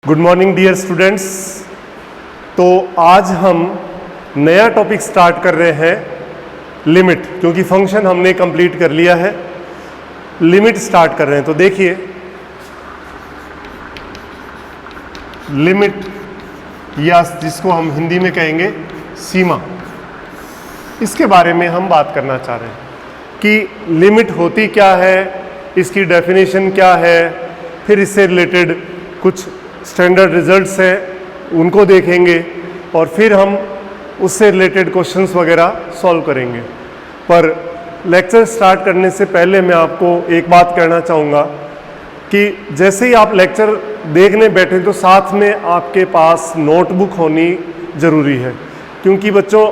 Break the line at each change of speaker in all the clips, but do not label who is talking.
Good morning dear students. तो आज हम नया टॉपिक स्टार्ट कर रहे हैं लिमिट, क्योंकि फंक्शन हमने कंप्लीट कर लिया है। लिमिट स्टार्ट कर रहे हैं। तो देखिए, लिमिट या जिसको हम हिंदी में कहेंगे सीमा, इसके बारे में हम बात करना चाह रहे हैं कि लिमिट होती क्या है, इसकी डेफिनेशन क्या है, फिर इससे रिलेटेड कुछ स्टैंडर्ड रिजल्ट्स हैं उनको देखेंगे और फिर हम उससे रिलेटेड क्वेश्चंस वगैरह सॉल्व करेंगे। पर लेक्चर स्टार्ट करने से पहले मैं आपको एक बात कहना चाहूँगा कि जैसे ही आप लेक्चर देखने बैठे तो साथ में आपके पास नोटबुक होनी ज़रूरी है, क्योंकि बच्चों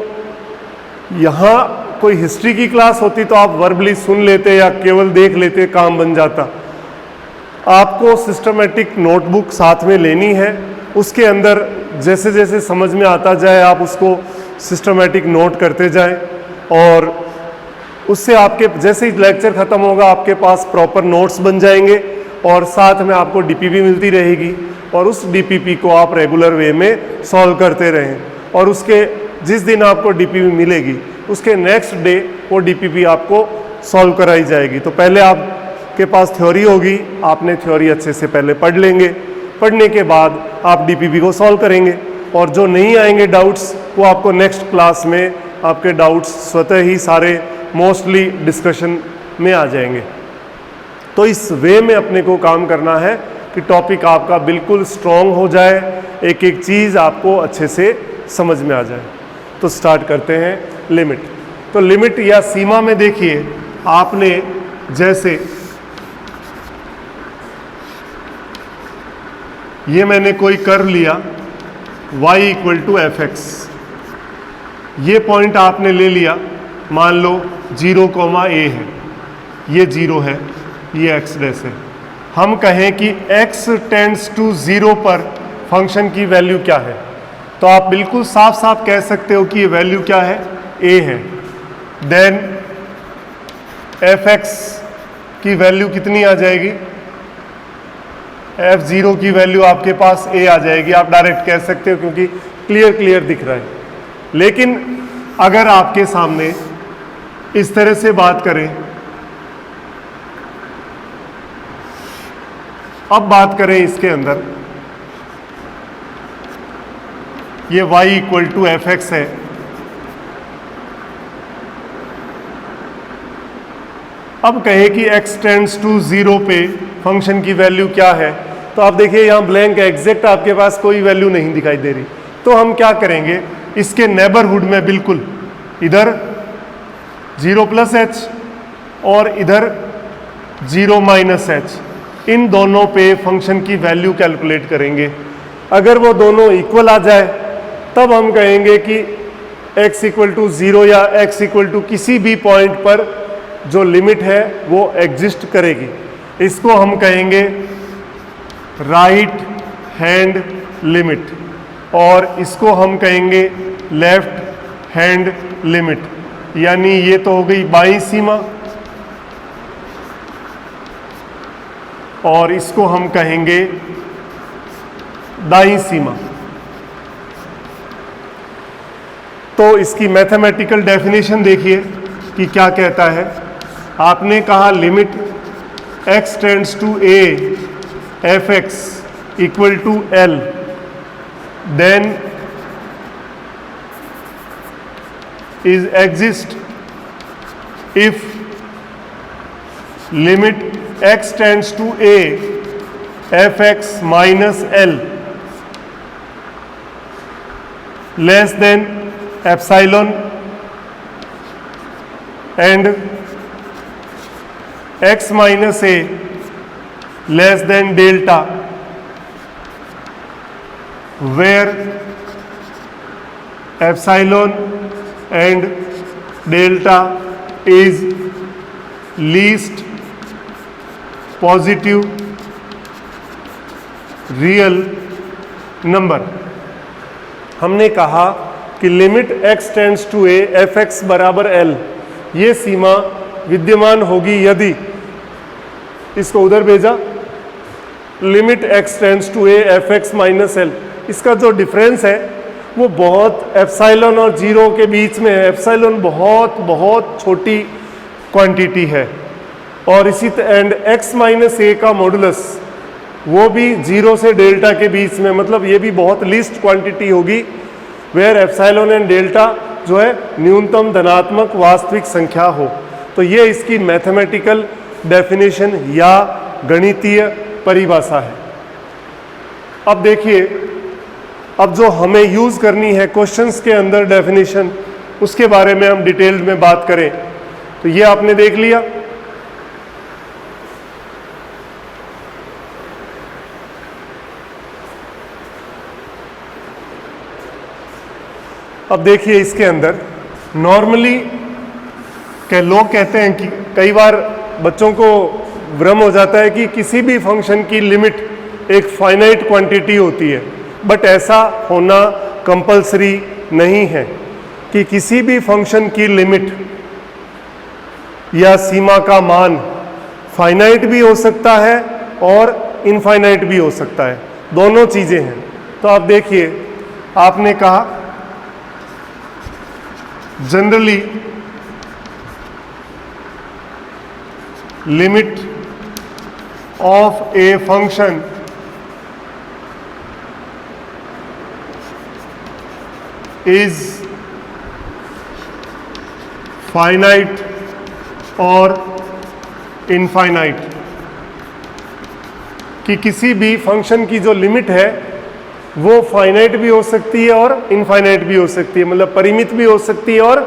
यहाँ कोई हिस्ट्री की क्लास होती तो आप वर्बली सुन लेते या केवल देख लेते, काम बन जाता। आपको सिस्टमेटिक नोटबुक साथ में लेनी है, उसके अंदर जैसे जैसे समझ में आता जाए आप उसको सिस्टमेटिक नोट करते जाएं और उससे आपके जैसे ही लेक्चर ख़त्म होगा आपके पास प्रॉपर नोट्स बन जाएंगे और साथ में आपको डीपीपी मिलती रहेगी और उस डीपीपी को आप रेगुलर वे में सॉल्व करते रहें और उसके जिस दिन आपको डीपीपी मिलेगी उसके नेक्स्ट डे वो डीपीपी आपको सॉल्व कराई जाएगी। तो पहले आपके पास थ्योरी होगी, आपने थ्योरी अच्छे से पहले पढ़ लेंगे, पढ़ने के बाद आप डीपीपी को सॉल्व करेंगे और जो नहीं आएंगे डाउट्स वो आपको नेक्स्ट क्लास में आपके डाउट्स स्वतः ही सारे मोस्टली डिस्कशन में आ जाएंगे। तो इस वे में अपने को काम करना है कि टॉपिक आपका बिल्कुल स्ट्रॉन्ग हो जाए, एक एक चीज़ आपको अच्छे से समझ में आ जाए। तो स्टार्ट करते हैं लिमिट। तो लिमिट या सीमा में देखिए, आपने जैसे ये मैंने कोई कर्व लिया y equal to f x, ये पॉइंट आपने ले लिया, मान लो 0, a है, ये 0 है, ये x डैश है। हम कहें कि x टेंड्स टू 0 पर फंक्शन की वैल्यू क्या है, तो आप बिल्कुल साफ साफ कह सकते हो कि ये वैल्यू क्या है, a है। देन f(x) की वैल्यू कितनी आ जाएगी, f(0) की वैल्यू आपके पास a आ जाएगी। आप डायरेक्ट कह सकते हो क्योंकि क्लियर दिख रहा है। लेकिन अगर आपके सामने इस तरह से बात करें, अब बात करें इसके अंदर, ये y equal to f x है, अब कहें कि x टेंड्स टू 0 पे फंक्शन की वैल्यू क्या है, तो आप देखिए यहाँ ब्लैंक है, एग्जैक्ट आपके पास कोई वैल्यू नहीं दिखाई दे रही। तो हम क्या करेंगे, इसके नेबरहुड में बिल्कुल इधर 0 प्लस एच और इधर 0 माइनस एच, इन दोनों पे फंक्शन की वैल्यू कैलकुलेट करेंगे। अगर वो दोनों इक्वल आ जाए तब हम कहेंगे कि x इक्वल टू 0 या x इक्वल टू किसी भी पॉइंट पर जो लिमिट है वो एग्जिस्ट करेगी। इसको हम कहेंगे राइट हैंड लिमिट और इसको हम कहेंगे लेफ्ट हैंड लिमिट। यानी ये तो हो गई बाईं सीमा और इसको हम कहेंगे दाईं सीमा। तो इसकी मैथमेटिकल डेफिनेशन देखिए कि क्या कहता है। आपने कहा limit x tends to a f x equal to l, then is exist if limit x tends to a f(x) minus l less than epsilon and x minus a less than delta, where epsilon and delta is least positive real number। हमने कहा कि limit x tends to a f x बराबर l, ये सीमा विद्यमान होगी यदि, इसको उधर भेजा, limit x tends to a f(x minus l), इसका जो डिफरेंस है वो बहुत एप्सिलॉन और जीरो के बीच में है। एप्सिलॉन बहुत बहुत छोटी क्वांटिटी है, और इसी एंड x माइनस a का मॉडुलस वो भी जीरो से डेल्टा के बीच में, मतलब ये भी बहुत लीस्ट क्वांटिटी होगी, वेयर एप्सिलॉन एंड डेल्टा जो है न्यूनतम धनात्मक वास्तविक संख्या हो। तो ये इसकी मैथमेटिकल डेफिनेशन या गणितीय परिभाषा है। अब देखिए, अब जो हमें यूज करनी है क्वेश्चंस के अंदर डेफिनेशन, उसके बारे में हम डिटेल्ड में बात करें। तो ये आपने देख लिया। अब देखिए, इसके अंदर नॉर्मली लोग कहते हैं कि कई बार बच्चों को भ्रम हो जाता है कि किसी भी फंक्शन की लिमिट एक फाइनाइट क्वांटिटी होती है, बट ऐसा होना कंपलसरी नहीं है कि किसी भी फंक्शन की लिमिट या सीमा का मान फाइनाइट भी हो सकता है और इनफाइनाइट भी हो सकता है, दोनों चीजें हैं। तो आप देखिए, आपने कहा generally limit of a function is finite और infinite, कि किसी भी फंक्शन की जो लिमिट है वो फाइनाइट भी हो सकती है और इनफाइनाइट भी हो सकती है, मतलब परिमित भी हो सकती है और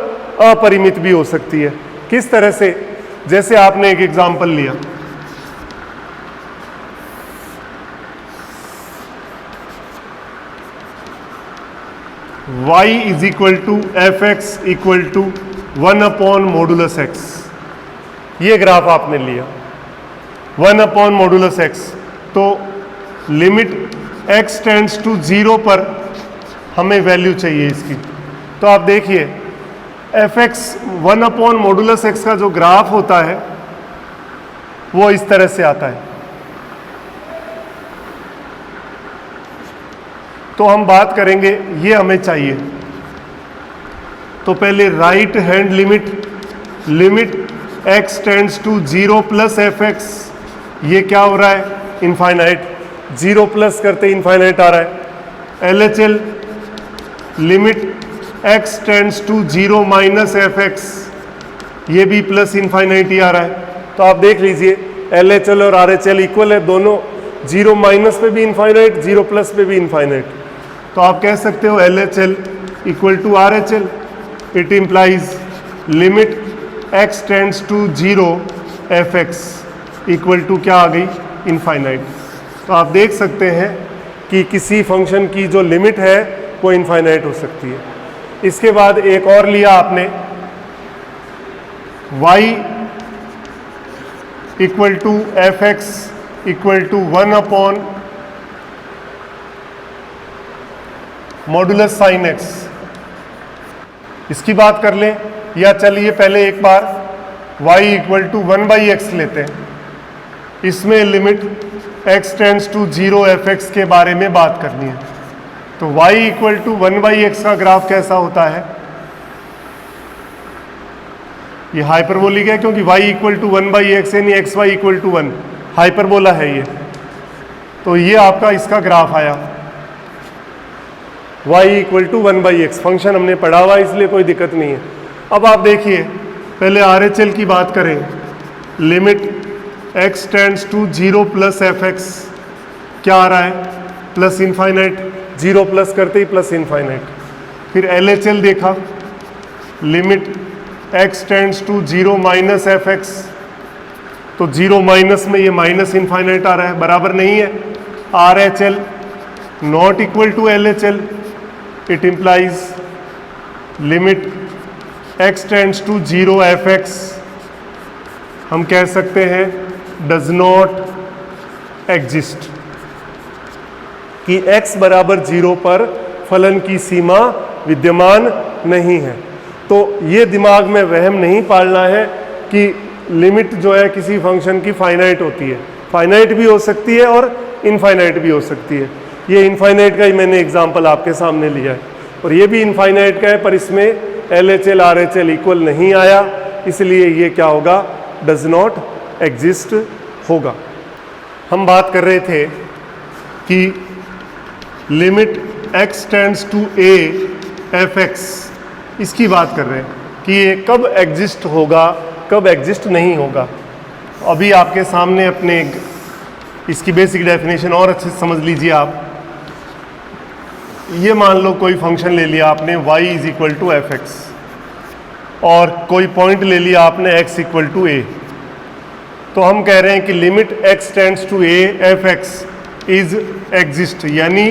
अपरिमित भी हो सकती है। किस तरह से? जैसे आपने एक एग्जांपल लिया, y is equal to f x equal to 1 upon modulus x. ये ग्राफ आपने लिया 1 अपॉन मॉडुलस एक्स, तो लिमिट x टेंड्स टू 0 पर हमें वैल्यू चाहिए इसकी। तो आप देखिए, f x 1 upon modulus x का जो ग्राफ होता है वो इस तरह से आता है। तो हम बात करेंगे, ये हमें चाहिए। तो पहले right hand limit x tends to 0 plus f x, ये क्या हो रहा है? इनफाइनाइट। 0 प्लस करते इनफाइनाइट आ रहा है। LHL limit x tends to 0 minus f x, ये भी प्लस इनफाइनाइट ही आ रहा है। तो आप देख लीजिए, LHL और RHL इक्वल है, दोनों 0 माइनस पे भी इनफाइनाइट, 0 प्लस पे भी इनफाइनाइट। तो आप कह सकते हो LHL equal to RHL। It implies limit x tends to 0 f x equal to क्या आ गई? इनफाइनाइट। तो आप देख सकते हैं कि किसी फंक्शन की जो लिमिट है वो इनफाइनाइट हो सकती है। इसके बाद एक और लिया आपने, y equal to f x equal to 1 upon modulus sine x. इसकी बात कर लें, या चलिए पहले एक बार y इक्वल टू 1/x लेते हैं। इसमें limit x tends to 0 f x के बारे में बात करनी है। तो y इक्वल टू 1/x का ग्राफ कैसा होता है? ये हाइपरबोलिक है, क्योंकि y इक्वल टू 1/x यानी xy इक्वल टू 1, हाइपरबोला है ये। तो ये आपका इसका ग्राफ आया, y equal to 1/x। Function हमने पढ़ा हुआ, इसलिए कोई दिक्कत नहीं है। अब आप देखिए, पहले RHL की बात करें, limit x tends to 0 plus f x, क्या आ रहा है? Plus infinite. 0 प्लस करते ही प्लस इनफाइनाइट। फिर LHL देखा, limit x tends to 0 minus f x, तो 0 माइनस में ये माइनस इनफाइनाइट आ रहा है, बराबर नहीं है। RHL not equal to LHL, it implies limit x tends to 0 f x, हम कह सकते हैं डज नॉट एग्जिस्ट, कि x बराबर 0 पर फलन की सीमा विद्यमान नहीं है। तो ये दिमाग में वहम नहीं पालना है कि लिमिट जो है किसी फंक्शन की फाइनाइट होती है। फाइनाइट भी हो सकती है और इनफाइनाइट भी हो सकती है। ये इनफाइनाइट का ही मैंने एग्जांपल आपके सामने लिया है, और ये भी इनफाइनाइट का है, पर इसमें LHL RHL इक्वल नहीं आया, इसलिए ये क्या होगा, डज नॉट एग्जिस्ट होगा। हम बात कर रहे थे कि limit x tends to a f(x), इसकी बात कर रहे हैं कि ये कब एग्जिस्ट होगा, कब एग्जिस्ट नहीं होगा। अभी आपके सामने अपने इसकी बेसिक डेफिनेशन और अच्छे से समझ लीजिए आप। ये मान लो कोई फंक्शन ले लिया आपने y is equal to f x, और कोई पॉइंट ले लिया आपने x इक्वल टू a, तो हम कह रहे हैं कि limit x tends to a f x is exist, यानी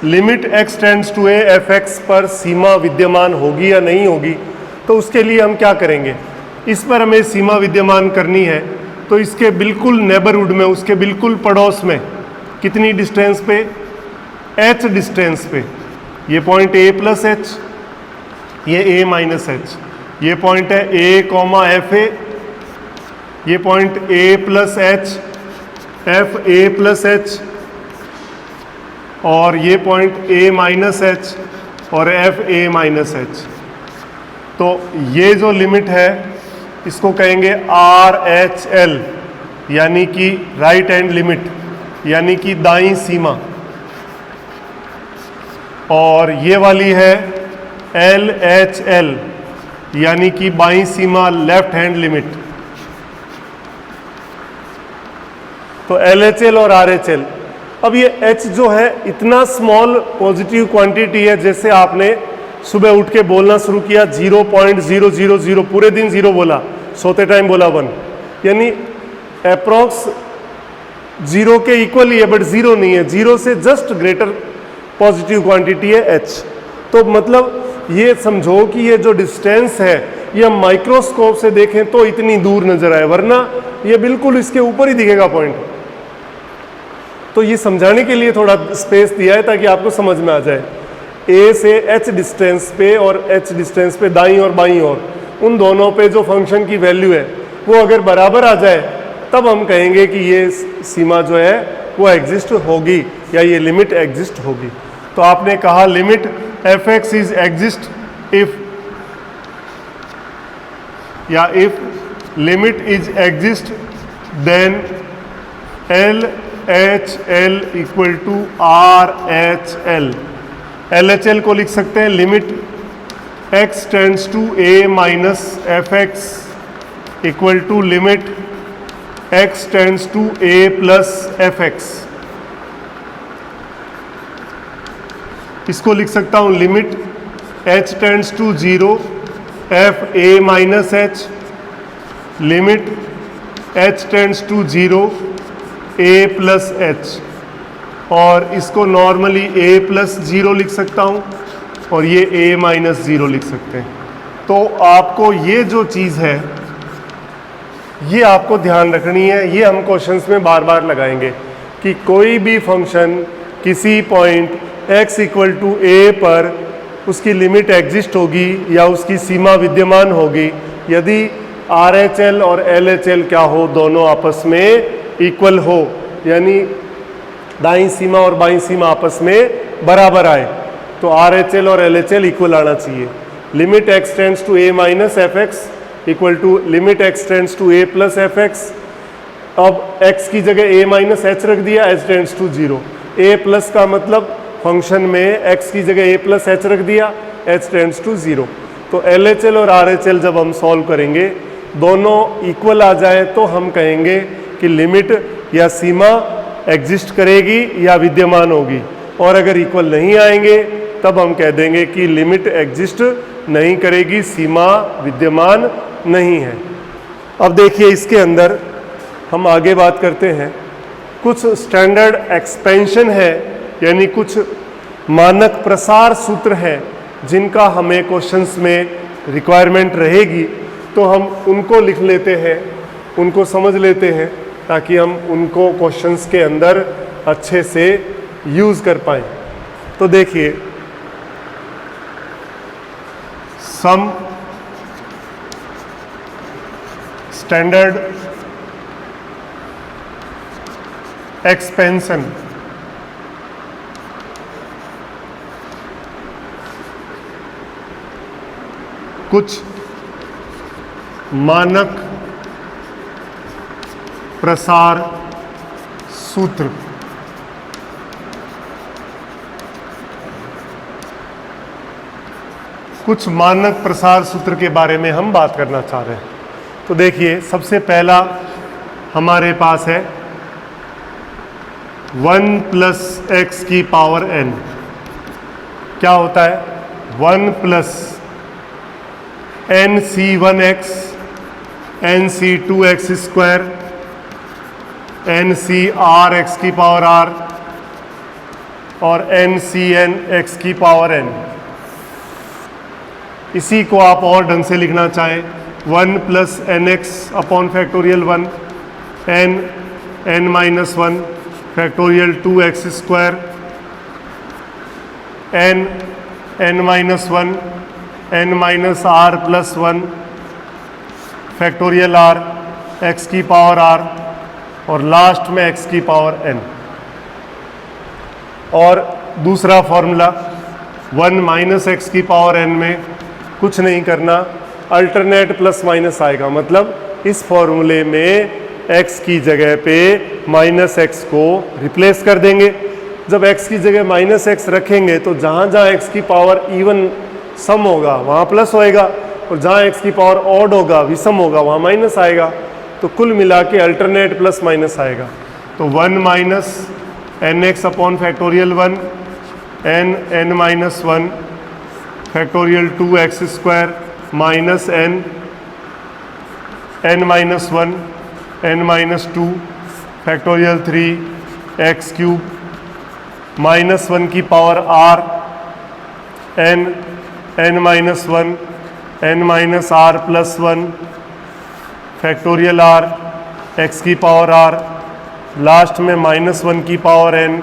limit x tends to a f x पर सीमा विद्यमान होगी या नहीं होगी। तो उसके लिए हम क्या करेंगे, इस पर हमें सीमा विद्यमान करनी है, तो इसके बिल्कुल नेबरहुड में, उसके बिल्कुल पड़ोस में कितनी डिस्टेंस पे, h डिस्टेंस पे, ये पॉइंट a प्लस एच, ये a माइनस एच, ये पॉइंट है a कॉमा एफ ए, ये point a plus H F A plus h, और ये पॉइंट a माइनस एच और एफ ए माइनस एच। तो ये जो लिमिट है इसको कहेंगे RHL, यानी कि राइट हैंड लिमिट, यानी कि दाईं सीमा, और ये वाली है LHL, यानी कि बाईं सीमा, लेफ्ट हैंड लिमिट। तो LHL और RHL, अब ये H जो है इतना स्मॉल पॉजिटिव क्वांटिटी है, जैसे आपने सुबह उठ के बोलना शुरू किया 0.000, पूरे दिन 0 बोला, सोते टाइम बोला 1, यानी अप्रॉक्स 0 के इक्वल ही है, बट 0 नहीं है, 0 से जस्ट ग्रेटर पॉजिटिव क्वांटिटी है H। तो मतलब ये समझो कि ये जो डिस्टेंस है ये हम माइक्रोस्कोप से देखें तो इतनी दूर नजर आए, वरना ये बिल्कुल इसके ऊपर ही दिखेगा पॉइंट। तो ये समझाने के लिए थोड़ा स्पेस दिया है ताकि आपको समझ में आ जाए। A से H डिस्टेंस पे और H डिस्टेंस पे दाईं और बाईं ओर, उन दोनों पे जो फंक्शन की वैल्यू है वो अगर बराबर आ जाए, तब हम कहेंगे कि ये सीमा जो है वो एग्जिस्ट होगी, या ये लिमिट एग्जिस्ट होगी। तो आपने कहा limit f x is exist if, या if limit is exist then LHL equal to RHL। LHL को लिख सकते हैं limit x tends to a minus f x equal to limit x tends to a plus f x. इसको लिख सकता हूँ limit h tends to 0 f a minus h, limit h tends to 0 a plus h, और इसको normally a plus 0 लिख सकता हूँ, और ये a माइनस 0 लिख सकते हैं। तो आपको ये जो चीज़ है ये आपको ध्यान रखनी है, ये हम क्वेश्चंस में बार बार लगाएंगे कि कोई भी फंक्शन किसी point x equal to a पर उसकी लिमिट एग्जिस्ट होगी या उसकी सीमा विद्यमान होगी यदि RHL और LHL क्या हो, दोनों आपस में इक्वल हो, यानी दाईं सीमा और बाईं सीमा आपस में बराबर आए। तो RHL और LHL इक्वल आना चाहिए। Limit x tends to a minus f x equal to limit x tends to a plus f x. अब x की जगह a माइनस एच रख दिया, h tends to 0। a plus का मतलब फंक्शन में x की जगह a प्लस एच रख दिया, h टेंड्स टू 0। तो LHL और RHL जब हम सॉल्व करेंगे दोनों इक्वल आ जाए तो हम कहेंगे कि लिमिट या सीमा एग्जिस्ट करेगी या विद्यमान होगी, और अगर इक्वल नहीं आएंगे तब हम कह देंगे कि लिमिट एग्जिस्ट नहीं करेगी, सीमा विद्यमान नहीं है। अब देखिए इसके अंदर हम आगे बात करते हैं, कुछ स्टैंडर्ड एक्सपेंशन है, यानी कुछ मानक प्रसार सूत्र हैं जिनका हमें क्वेश्चंस में रिक्वायरमेंट रहेगी, तो हम उनको लिख लेते हैं, उनको समझ लेते हैं ताकि हम उनको क्वेश्चंस के अंदर अच्छे से यूज़ कर पाएँ। तो देखिए सम स्टैंडर्ड एक्सपेंशन, कुछ मानक प्रसार सूत्र, कुछ मानक प्रसार सूत्र के बारे में हम बात करना चाह रहे हैं। तो देखिए, सबसे पहला हमारे पास है 1 प्लस एक्स की पावर n। क्या होता है? 1 plus nc1x nc2x square ncr x की पावर r और ncn x की पावर n। इसी को आप और ढंग से लिखना चाहें 1 plus n x upon factorial 1 n-1 factorial 2x square n-1 n-r plus 1 factorial r x की पावर r और लास्ट में x की पावर n। और दूसरा फॉर्मूला 1 माइनस एक्स की पावर n में कुछ नहीं करना, अल्टरनेट प्लस माइनस आएगा, मतलब इस फॉर्मूले में x की जगह पे माइनस एक्स को रिप्लेस कर देंगे। जब x की जगह माइनस एक्स रखेंगे तो जहाँ जहाँ x की पावर इवन सम होगा वहाँ प्लस होएगा, और जहाँ x की पावर ऑड होगा विषम होगा वहाँ माइनस आएगा। तो कुल मिला के अल्टरनेट प्लस माइनस आएगा। तो 1 minus n x upon factorial 1 n-1 factorial 2x square minus n-1 n-2 factorial 3x cube minus 1 की power r n-1 n-r plus 1 factorial r x की पावर r, लास्ट में माइनस 1 की power n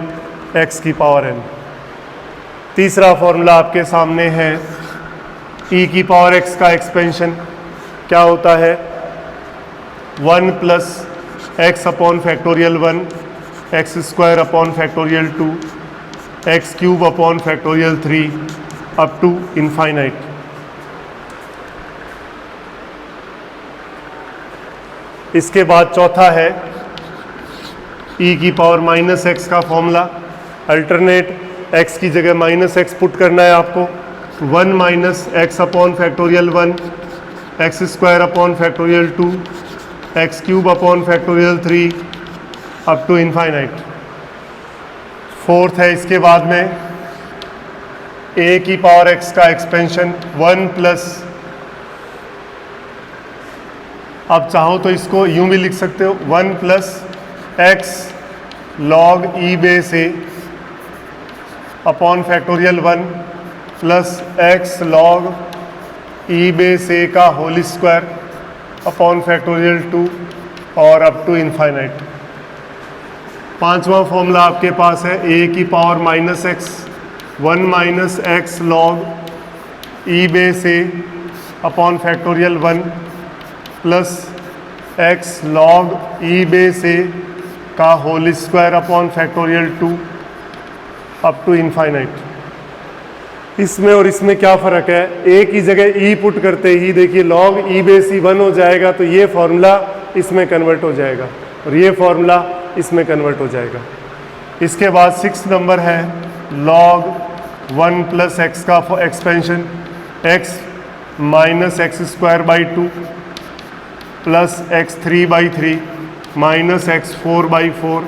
x की power n। तीसरा formula आपके सामने है e की पावर x का एक्सपेंशन। क्या होता है? 1 plus x upon factorial 1 x square upon factorial 2 x cube upon factorial 3 up to infinite. इसके बाद चौथा है e की पावर माइनस एक्स का फॉर्मूला। अल्टरनेट x की जगह माइनस एक्स पुट करना है आपको। 1 minus x upon factorial 1 x square upon factorial 2 x cube upon factorial 3 up to infinite. Fourth है इसके बाद में a की पावर x का एक्सपेंशन 1 प्लस, आप चाहो तो इसको यूं भी लिख सकते हो 1 plus x log e base a upon factorial 1 plus x log e base a का होल स्क्वायर अपॉन फैक्टोरियल 2 और अप टू इनफाइनाइट। पांचवा फॉर्मूला आपके पास है a की power minus x 1 minus x log e base a upon factorial 1 plus x log e base a का whole square upon factorial 2 up to infinite. इसमें और इसमें क्या फ़र्क है? a की जगह e पुट करते ही देखिए लॉग ई बेस ई 1 हो जाएगा, तो ये फॉर्मूला इसमें कन्वर्ट हो जाएगा और ये फॉर्मूला इसमें कन्वर्ट हो जाएगा। इसके बाद 6 नंबर है लॉग 1 प्लस एक्स का expansion x minus x square by 2 plus x 3 by 3 minus x 4 by 4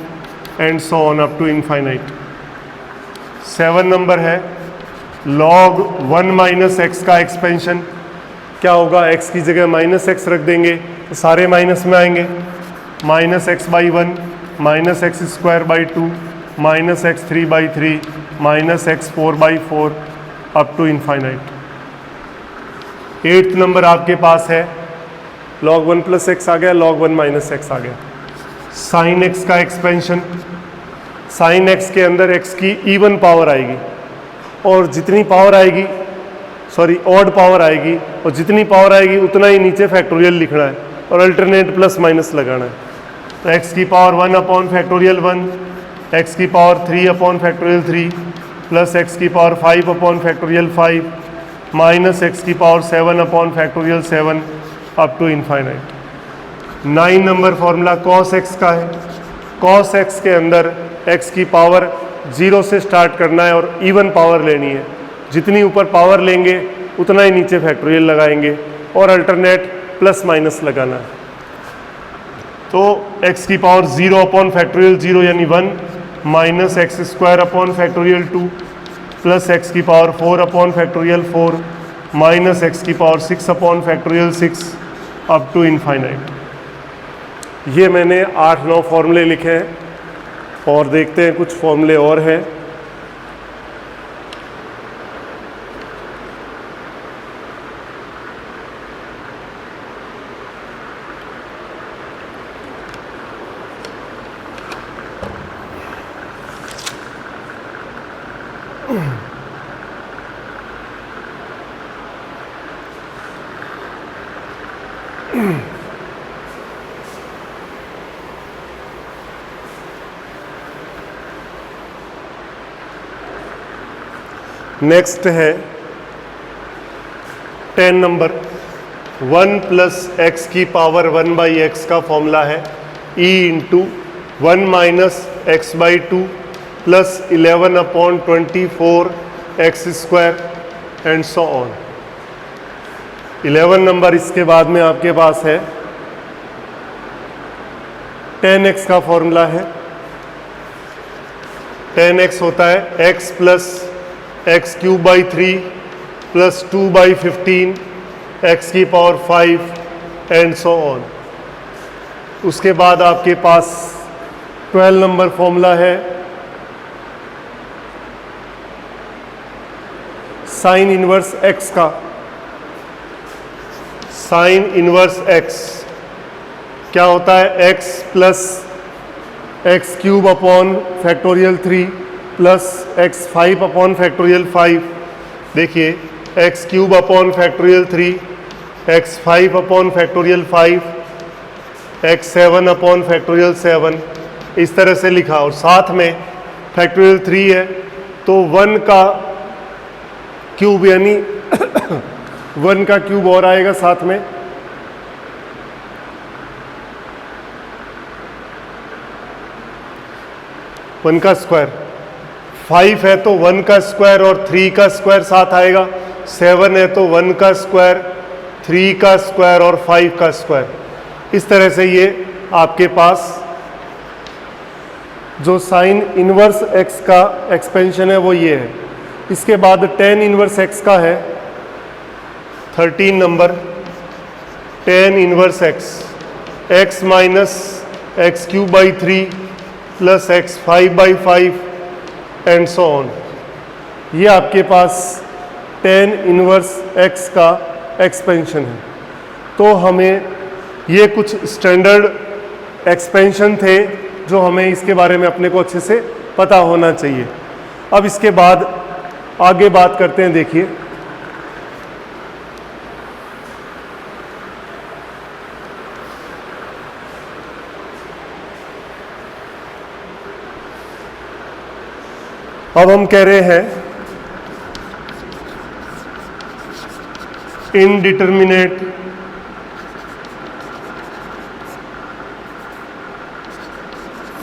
and so on up to infinite. 7 number है लॉग 1 माइनस एक्स का एक्सपेंशन। क्या होगा? x की जगह माइनस एक्स रख देंगे तो सारे माइनस में आएंगे। Minus x by 1 minus x square by 2 minus x 3 by 3 minus x 4 by 4 up to infinite. 8th number आपके पास है log 1 प्लस एक्स आ गया, log 1 माइनस एक्स आ गया। साइन एक्स का एक्सपेंशन, साइन एक्स के अंदर x की इवन पावर आएगी और जितनी पावर आएगी ऑड पावर आएगी और जितनी पावर आएगी उतना ही नीचे फैक्टोरियल लिखना है और अल्टरनेट प्लस माइनस लगाना है। तो x की पावर 1 अपॉन फैक्टोरियल 1 एक्स की power 3 upon factorial 3 plus x की power 5 upon factorial 5 minus x की power 7 upon factorial 7 up to infinite. 9 number formula cos x का है। कॉस एक्स के अंदर एक्स की पावर 0 से स्टार्ट करना है और इवन पावर लेनी है। जितनी ऊपर पावर लेंगे उतना ही नीचे फैक्टोरियल लगाएंगे और अल्टरनेट प्लस माइनस लगाना है। तो x की पावर 0 अपॉन फैक्टोरियल 0 यानी 1 minus x square upon factorial 2 plus x की power 4 upon factorial 4 minus x की power 6 upon factorial 6 up to infinite. ये मैंने 8-9 फॉर्मूले लिखे हैं और देखते हैं कुछ फॉर्मूले और हैं। नेक्स्ट है 10 नंबर 1 प्लस एक्स की पावर 1 बाई एक्स का फॉर्मूला है e into 1 minus x by 2 plus 11 upon 24 x square and so on. 11 number इसके बाद में आपके पास है 10x का फॉर्मूला है। 10x होता है x plus x cube by 3 plus 2 by 15 x की पावर 5 एंड सो ऑन। उसके बाद आपके पास 12 नंबर फॉर्मूला है साइन इनवर्स एक्स का। साइन इनवर्स एक्स क्या होता है? x plus x cube upon factorial 3 plus x 5 upon factorial 5। देखिए x cube upon factorial 3 x 5 upon factorial 5 x 7 upon factorial 7 इस तरह से लिखा और साथ में फैक्टोरियल 3 है तो 1 का क्यूब यानी 1 का क्यूब और आएगा साथ में। वन का स्क्वायर 5 है तो 1 का स्क्वायर और 3 का स्क्वायर साथ आएगा। 7 है तो 1 का स्क्वायर 3 का स्क्वायर और 5 का स्क्वायर। इस तरह से ये आपके पास जो साइन इनवर्स एक्स का एक्सपेंशन है वो ये है। इसके बाद टेन इनवर्स एक्स का है 13 number. Tan inverse x x minus x cube by 3 plus x 5 by 5 and so on. ये आपके पास टेन इनवर्स एक्स का एक्सपेंशन है। तो हमें ये कुछ स्टैंडर्ड एक्सपेंशन थे जो हमें इसके बारे में अपने को अच्छे से पता होना चाहिए। अब इसके बाद आगे बात करते हैं। देखिए अब हम कह रहे हैं इनडिटर्मिनेट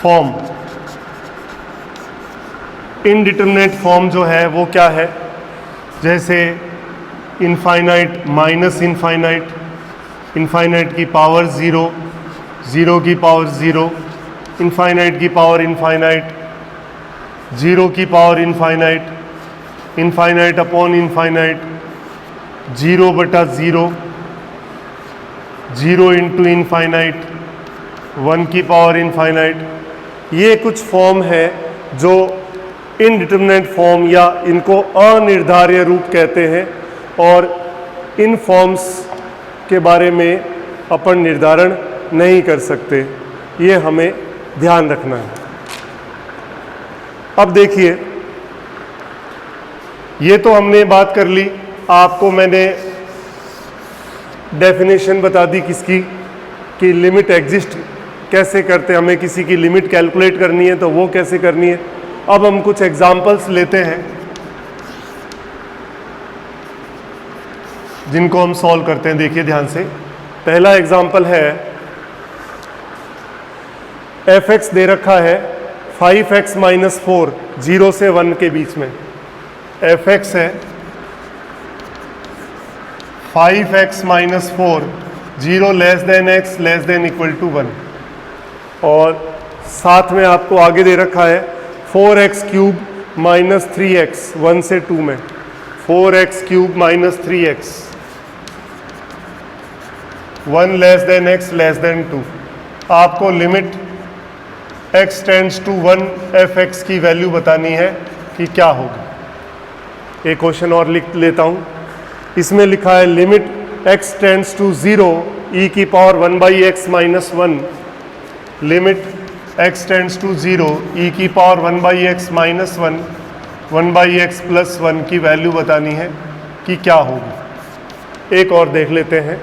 फॉर्म। इनडिटर्मिनेट फॉर्म जो है वो क्या है? जैसे इनफाइनाइट माइनस इनफाइनाइट, इनफाइनाइट की पावर 0, 0 की पावर 0, इनफाइनाइट की पावर इनफाइनाइट, 0 की power infinite, infinite upon infinite, 0 बटा 0, 0 इंटू इनफाइनाइट, 1 की पावर इनफाइनाइट। ये कुछ फॉर्म है जो इनडिटर्मिनेट फॉर्म या इनको अनिर्धार्य रूप कहते हैं और इन फॉर्म्स के बारे में अपन निर्धारण नहीं कर सकते। ये हमें ध्यान रखना है। अब देखिए ये तो हमने बात कर ली, आपको मैंने डेफिनेशन बता दी किसकी कि लिमिट एग्जिस्ट कैसे करते हैं, हमें किसी की लिमिट कैलकुलेट करनी है तो वो कैसे करनी है। अब हम कुछ एग्जाम्पल्स लेते हैं जिनको हम सॉल्व करते हैं। देखिए ध्यान से, पहला एग्जाम्पल है f(x) दे रखा है 5x माइनस 4, 0 से 1 के बीच में। f(x) है 5x minus 4, 0 less than x less than equal to 1, और साथ में आपको आगे दे रखा है 4x क्यूब माइनस 3x 1 से 2 में। 4x cube minus 3x 1 less than x less then 2। आपको limit x tends to 1 f(x) की वैल्यू बतानी है कि क्या होगी। एक क्वेश्चन और लिख लेता हूँ। इसमें लिखा है limit x tends to 0 e की power 1/x minus 1। Limit x tends to 0 e की power 1/x minus 1, 1/x plus 1 की वैल्यू बतानी है कि क्या होगी। एक और देख लेते हैं।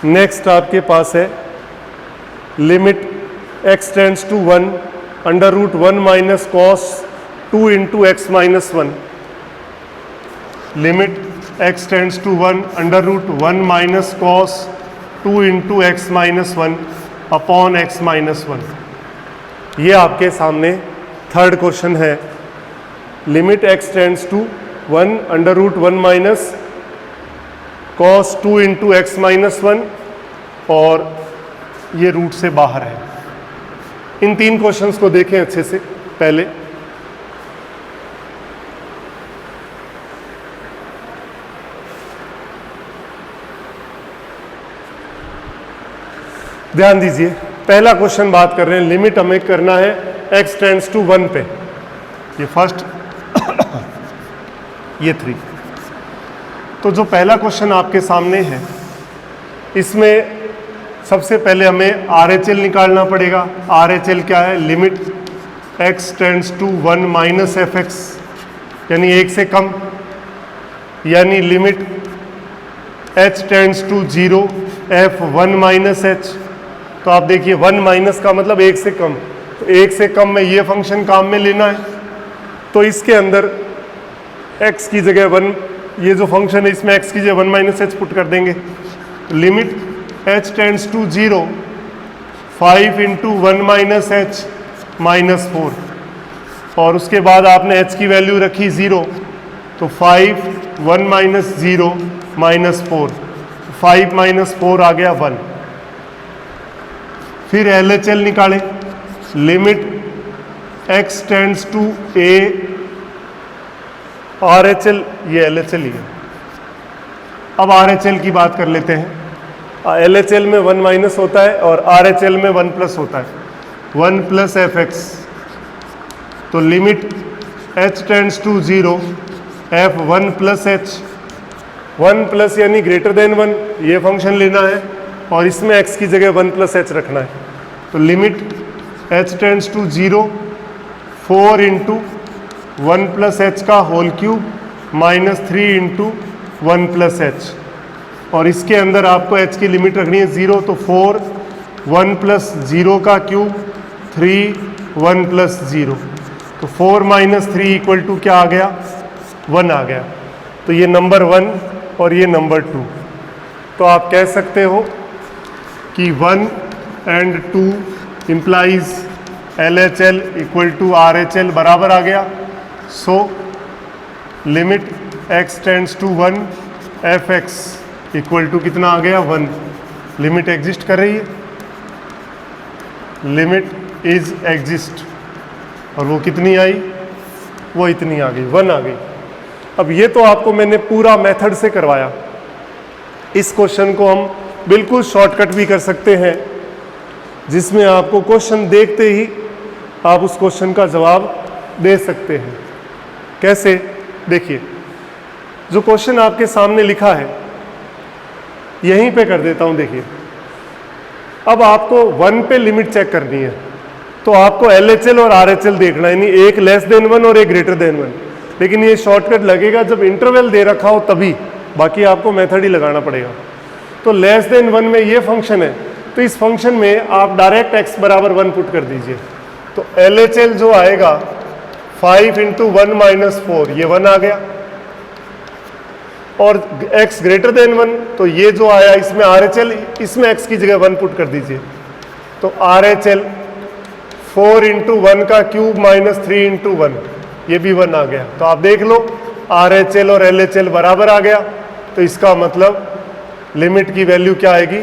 नेक्स्ट आपके पास है limit x tends to 1 under root 1 minus cos 2 into x minus 1। Limit x tends to 1 under root 1 minus cos 2 into x minus 1 upon x minus 1। ये आपके सामने थर्ड क्वेश्चन है। Limit x tends to 1 under root 1 minus cos 2 into x minus 1, और ये root से बाहर है। इन तीन क्वेश्चंस को देखें अच्छे से। पहले ध्यान दीजिए, पहला क्वेश्चन बात कर रहे हैं, लिमिट हमें करना है x टेंड्स टू 1 पे। ये फर्स्ट ये 3। तो जो पहला क्वेश्चन आपके सामने है, इसमें सबसे पहले हमें RHL निकालना पड़ेगा। RHL क्या है? Limit x tends to 1 minus f(x) यानी 1 से कम, यानी limit h tends to 0 f(1 minus h)। तो आप देखिए 1 माइनस का मतलब 1 से कम, तो 1 से कम में ये फंक्शन काम में लेना है। तो इसके अंदर x की जगह 1, ये जो फंक्शन है इसमें x की जगह 1 माइनस h पुट कर देंगे। Limit h tends to 0 5 into 1 minus h minus 4, और उसके बाद आपने h की वैल्यू रखी 0, तो 5 1 माइनस 0 माइनस 4, 5 माइनस 4 आ गया 1। फिर LHL निकालें। Limit x tends to a, RHL, ये LHL ही है। अब RHL की बात कर लेते हैं। LHL में 1 माइनस होता है और RHL में 1 प्लस होता है। 1 प्लस f(x), तो limit h tends to 0 f(1 plus h), 1 plus यानी ग्रेटर देन 1, ये फंक्शन लेना है, और इसमें x की जगह 1 प्लस h रखना है। तो limit h tends to 0 4 into 1 plus h का whole cube minus 3 into 1 plus h, और इसके अंदर आपको h की लिमिट रखनी है 0, तो 4 1 प्लस 0 का क्यूब 3 1 प्लस 0, तो 4 माइनस 3 इक्वल टू क्या आ गया? 1 आ गया। तो ये नंबर 1 और ये नंबर 2। तो आप कह सकते हो कि 1 and 2 implies LHL equal to RHL बराबर आ गया। So limit x tends to 1 f(x) equal to कितना आ गया? 1। लिमिट एग्जिस्ट कर रही है, लिमिट इज एग्जिस्ट, और वो कितनी आई? वो इतनी आ गई, 1 आ गई। अब ये तो आपको मैंने पूरा मेथड से करवाया। इस क्वेश्चन को हम बिल्कुल शॉर्टकट भी कर सकते हैं, जिसमें आपको क्वेश्चन देखते ही आप उस क्वेश्चन का जवाब दे सकते हैं। कैसे? देखिए, जो क्वेश्चन आपके सामने लिखा है यहीं पे कर देता हूं। देखिए, अब आपको 1 पे लिमिट चेक करनी है, तो आपको LHL और RHL देखना है, यानी एक लेस देन 1 और एक ग्रेटर देन 1। लेकिन ये शॉर्टकट लगेगा जब इंटरवल दे रखा हो तभी, बाकी आपको मेथड ही लगाना पड़ेगा। तो लेस देन 1 में ये फंक्शन है, तो इस फंक्शन में आप डायरेक्ट x बराबर 1 पुट कर दीजिए, तो LHL जो आएगा 5 इंटू 1 माइनस 4, ये 1 आ गया, और x ग्रेटर देन 1, तो ये जो आया इसमें RHL, इसमें x की जगह 1 पुट कर दीजिए, तो RHL 4 इंटू 1 का क्यूब माइनस 3 इंटू 1, ये भी 1 आ गया। तो आप देख लो RHL और LHL बराबर आ गया, तो इसका मतलब लिमिट की वैल्यू क्या आएगी,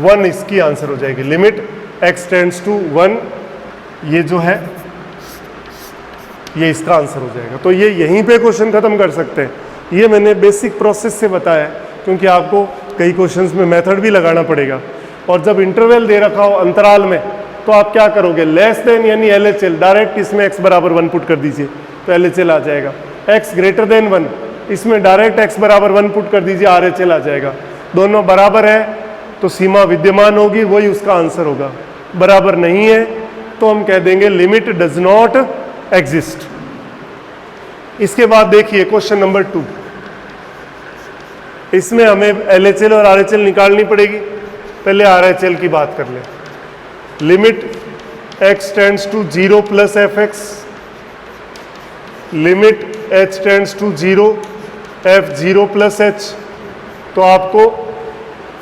1 इसकी आंसर हो जाएगी। लिमिट x टेंड्स टू 1, ये जो है ये इसका आंसर हो जाएगा। तो ये यहीं पे क्वेश्चन खत्म कर सकते हैं। ये मैंने बेसिक प्रोसेस से बताया, क्योंकि आपको कई क्वेश्चंस में मेथड भी लगाना पड़ेगा, और जब इंटरवल दे रखा हो अंतराल में, तो आप क्या करोगे, लेस देन यानी LHL, डायरेक्ट इसमें x बराबर 1 पुट कर दीजिए, तो LHL आ जाएगा। x ग्रेटर देन 1, इसमें डायरेक्ट x बराबर 1 पुट कर दीजिए, RHL आ जाएगा। दोनों बराबर है तो सीमा विद्यमान होगी, वही उसका आंसर होगा। बराबर नहीं है तो हम कह देंगे लिमिट डज नॉट एग्जिस्ट। इसके बाद देखिए क्वेश्चन नंबर 2, इसमें हमें LHL और RHL निकालनी पड़ेगी। पहले RHL की बात कर लें। Limit x tends to 0 plus fx, limit h tends to 0 f 0 plus h, तो आपको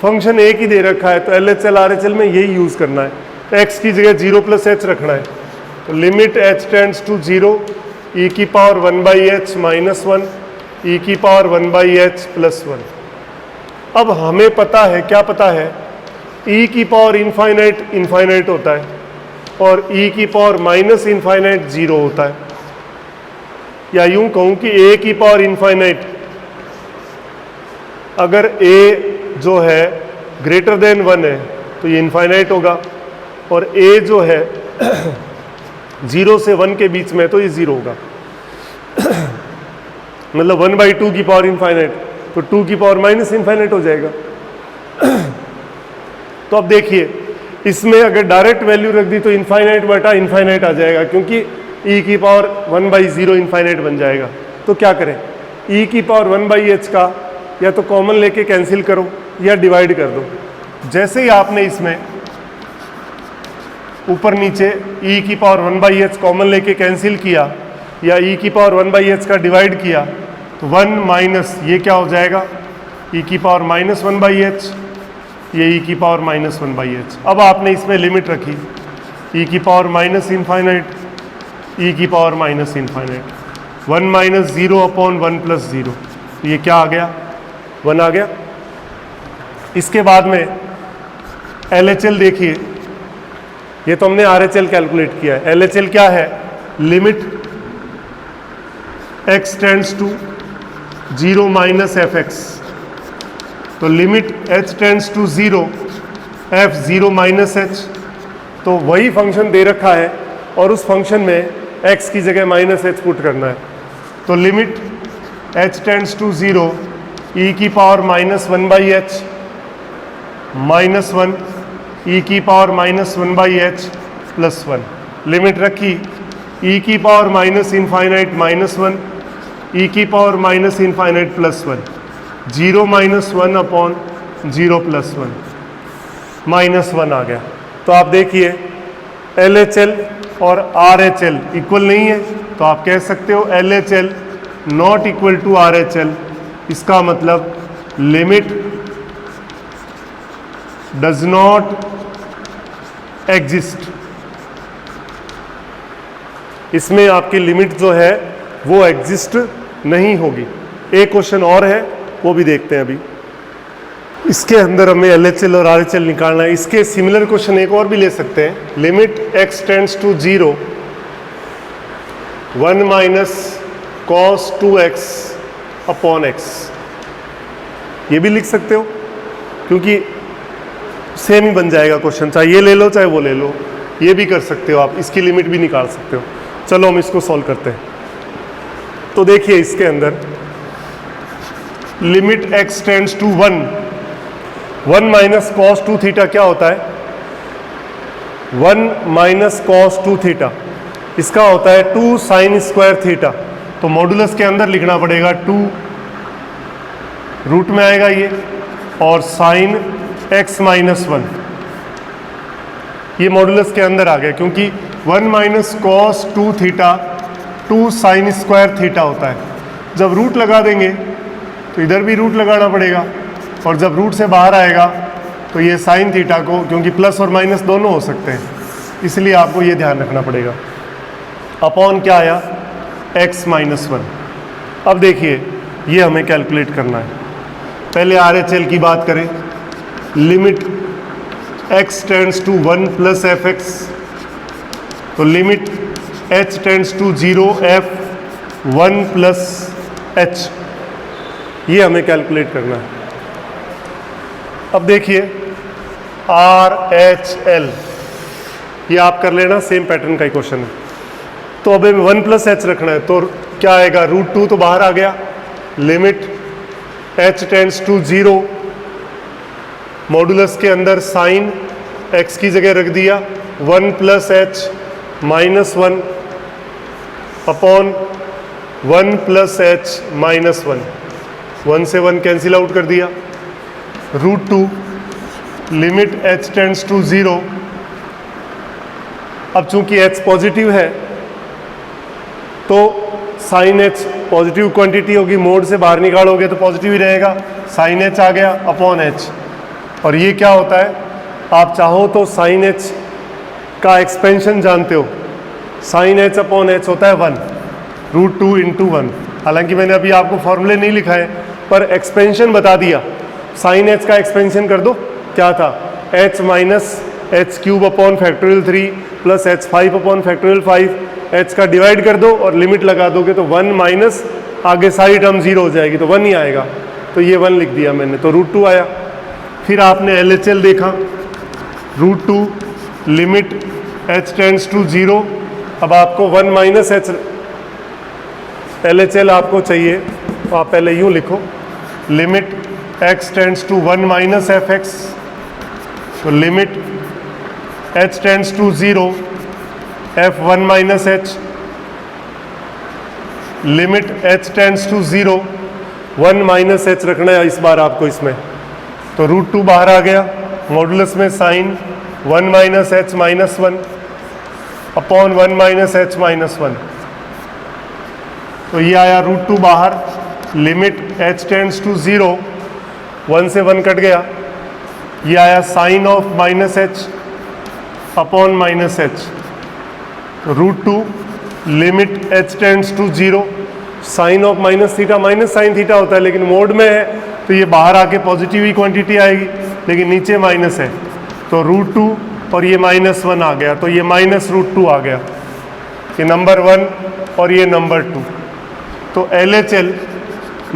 फंक्शन एक ही दे रखा है, तो LHL RHL में यही यूज करना है, x की जगह 0 प्लस h रखना है। तो limit h tends to 0 e की power 1 by h minus 1 e की पावर 1 बाई एच प्लस 1। अब हमें पता है, क्या पता है, e की पावर इनफाइनाइट इनफाइनाइट होता है, और e की पावर माइनस इनफाइनाइट 0 होता है। या यूं कहूं कि a की पावर इनफाइनाइट, अगर a जो है ग्रेटर देन 1 है तो ये इनफाइनाइट होगा, और a जो है 0 से 1 के बीच में तो ये 0 होगा। मतलब 1/2 की पावर इनफाइनाइट, तो 2 की पावर माइनस इनफाइनाइट हो जाएगा। तो अब देखिए, इसमें अगर डायरेक्ट वैल्यू रख दी तो इनफाइनाइट बटा इनफाइनाइट आ जाएगा, क्योंकि e की पावर 1/0 इनफाइनाइट बन जाएगा। तो क्या करें, e की पावर 1/h का या तो कॉमन लेके कैंसिल करो या डिवाइड कर दो। जैसे ही आपने इसमें ऊपर नीचे e की पावर 1/h कॉमन लेके कैंसिल किया, या e की पावर 1/h का डिवाइड किया, तो 1 माइनस ये क्या हो जाएगा, e की पावर माइनस 1/h, ये e की पावर माइनस 1/h। अब आपने इसमें लिमिट रखी, e की पावर माइनस इनफाइनाइट, e की power minus infinite, 1 minus 0 upon 1 plus 0, ये क्या आ गया, 1 आ गया। इसके बाद में LHL देखिए, ये तो हमने RHL कैलकुलेट किया है। LHL क्या है, limit x tends to 0 minus fx, तो limit h tends to 0 f 0 minus h, तो वही फंक्शन दे रखा है और उस फंक्शन में x की जगह माइनस h पुट करना है। तो limit h tends to 0 e की power minus 1/h minus 1 e की power minus 1/h plus 1, limit रखी e की power minus infinite minus 1 e की power minus infinite plus 1, 0 minus 1 upon 0 plus 1, minus 1 आ गया। तो आप देखिए LHL और RHL इक्वल नहीं है, तो आप कह सकते हो LHL not equal to RHL। इसका मतलब लिमिट डज नॉट एग्जिस्ट। इसमें आपकी लिमिट जो है वो एग्जिस्ट नहीं होगी। एक क्वेश्चन और है, वो भी देखते हैं अभी। इसके अंदर हमें LHL और RHL निकालना है। इसके सिमिलर क्वेश्चन एक और भी ले सकते हैं। Limit x tends to 0 1 minus cos 2x upon x, ये भी लिख सकते हो, क्योंकि सेम ही बन जाएगा क्वेश्चन, चाहे ये ले लो चाहे वो ले लो, ये भी कर सकते हो आप, इसकी लिमिट भी निकाल सकते हो। चलो हम इसको सॉल्व करते हैं। तो देखिए इसके अंदर limit x tends to 1 minus cos 2 theta क्या होता है, 1 माइनस कॉस 2 थीटा, इसका होता है 2 साइन स्क्वायर थीटा। तो मॉडुलस के अंदर लिखना पड़ेगा 2 रूट में आएगा ये, और साइन x माइनस 1, ये मॉडुलस के अंदर आ गया, क्योंकि 1 minus cos 2 theta 2 sine square theta होता है। जब रूट लगा देंगे तो इधर भी रूट लगाना पड़ेगा, और जब रूट से बाहर आएगा तो ये साइन थीटा को, क्योंकि प्लस और माइनस दोनों हो सकते हैं, इसलिए आपको ये ध्यान रखना पड़ेगा। अपॉन क्या आया, x माइनस 1। अब देखिए ये हमें कैलकुलेट करना है। पहले RHL की बात करें, limit x tends to 1 plus f x, तो limit h tends to 0 f 1 plus h, ये हमें कैलकुलेट करना है। अब देखिए RHL, ये आप कर लेना, सेम पैटर्न का ही क्वेश्चन है। तो अब 1 प्लस एच रखना है, तो क्या आएगा, √2 तो बाहर आ गया, limit h tends to 0, modulus के अंदर साइन x की जगह रख दिया 1 plus h minus 1 upon 1 plus h minus 1, 1 से 1 कैंसिल आउट कर दिया, √2 लिमिट h टेंड्स टू 0। अब चूंकि h पॉजिटिव है तो साइन h पॉजिटिव क्वांटिटी होगी, मोड से बाहर निकालोगे तो पॉजिटिव ही रहेगा, साइन h आ गया अपॉन h। और ये क्या होता है, आप चाहो तो साइन h का एक्सपेंशन जानते हो, साइन h अपॉन h होता है 1, √2 इंटू 1। हालांकि मैंने अभी आपको फॉर्मूले नहीं लिखा है, पर एक्सपेंशन बता दिया। साइन h का एक्सपेंशन कर दो, क्या था, h minus H cube upon factorial 3 plus h5 upon factorial 5, h का डिवाइड कर दो और लिमिट लगा दोगे तो 1 माइनस आगे सारी टर्म 0 हो जाएगी, तो 1 ही आएगा, तो ये 1 लिख दिया मैंने, तो √2 आया। फिर आपने LHL देखा, √2 लिमिट h टेंड्स टू 0। अब आपको 1 माइनस h LHL आपको चाहिए, तो आप पहले यूँ लिखो, limit x tends to 1 minus f x, तो limit h tends to 0 f1 minus h, limit h tends to 0 1 minus h रखना है इस बार आपको इसमें, तो √2 बाहर आ गया, मॉडुलस में sine 1 minus h minus 1 upon 1 minus h minus 1, तो ये आया √2 बाहर, लिमिट h टेंड्स टू 0, 1 से 1 कट गया, ये आया sine of minus h upon minus h, √2 limit h tends to 0, sine of minus theta minus sine theta होता है, लेकिन मोड में है तो ये बाहर आके पॉजिटिव ही क्वांटिटी आएगी, लेकिन नीचे माइनस है, तो √2 और ये -1 आ गया, तो ये माइनस √2 आ गया, ये नंबर 1 और ये नंबर 2, तो LHL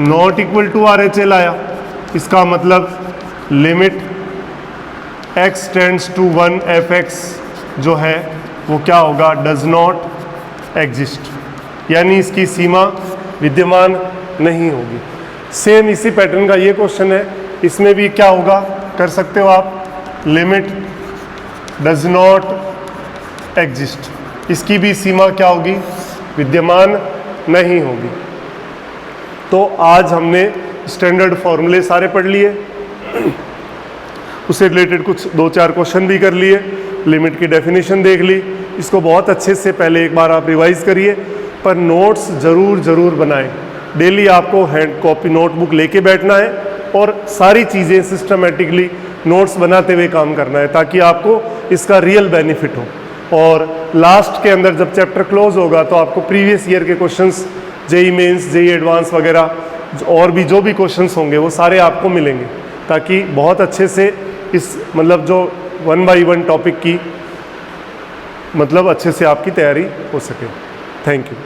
not equal to RHL आया। इसका मतलब limit x tends to 1 f x जो है वो क्या होगा, डज नॉट एग्जिस्ट, यानी इसकी सीमा विद्यमान नहीं होगी। सेम इसी पैटर्न का ये क्वेश्चन है, इसमें भी क्या होगा, कर सकते हो आप, लिमिट डज नॉट एग्जिस्ट, इसकी भी सीमा क्या होगी, विद्यमान नहीं होगी। तो आज हमने स्टैंडर्ड फॉर्मूले सारे पढ़ लिए, उससे रिलेटेड कुछ 2-4 क्वेश्चन भी कर लिए, लिमिट की डेफिनेशन देख ली। इसको बहुत अच्छे से पहले एक बार आप रिवाइज करिए, पर नोट्स ज़रूर बनाएं। डेली आपको हैंड कॉपी नोटबुक लेके बैठना है और सारी चीज़ें सिस्टमेटिकली नोट्स बनाते हुए काम करना है, ताकि आपको इसका रियल बेनिफिट हो। और लास्ट के अंदर जब चैप्टर क्लोज होगा तो आपको प्रीवियस ईयर के questions, JEE mains, JEE advance वगैरह और भी जो भी क्वेश्चंस होंगे वो सारे आपको मिलेंगे, ताकि बहुत अच्छे से इस मतलब जो 1 by 1 टॉपिक की मतलब अच्छे से आपकी तैयारी हो सके। Thank you.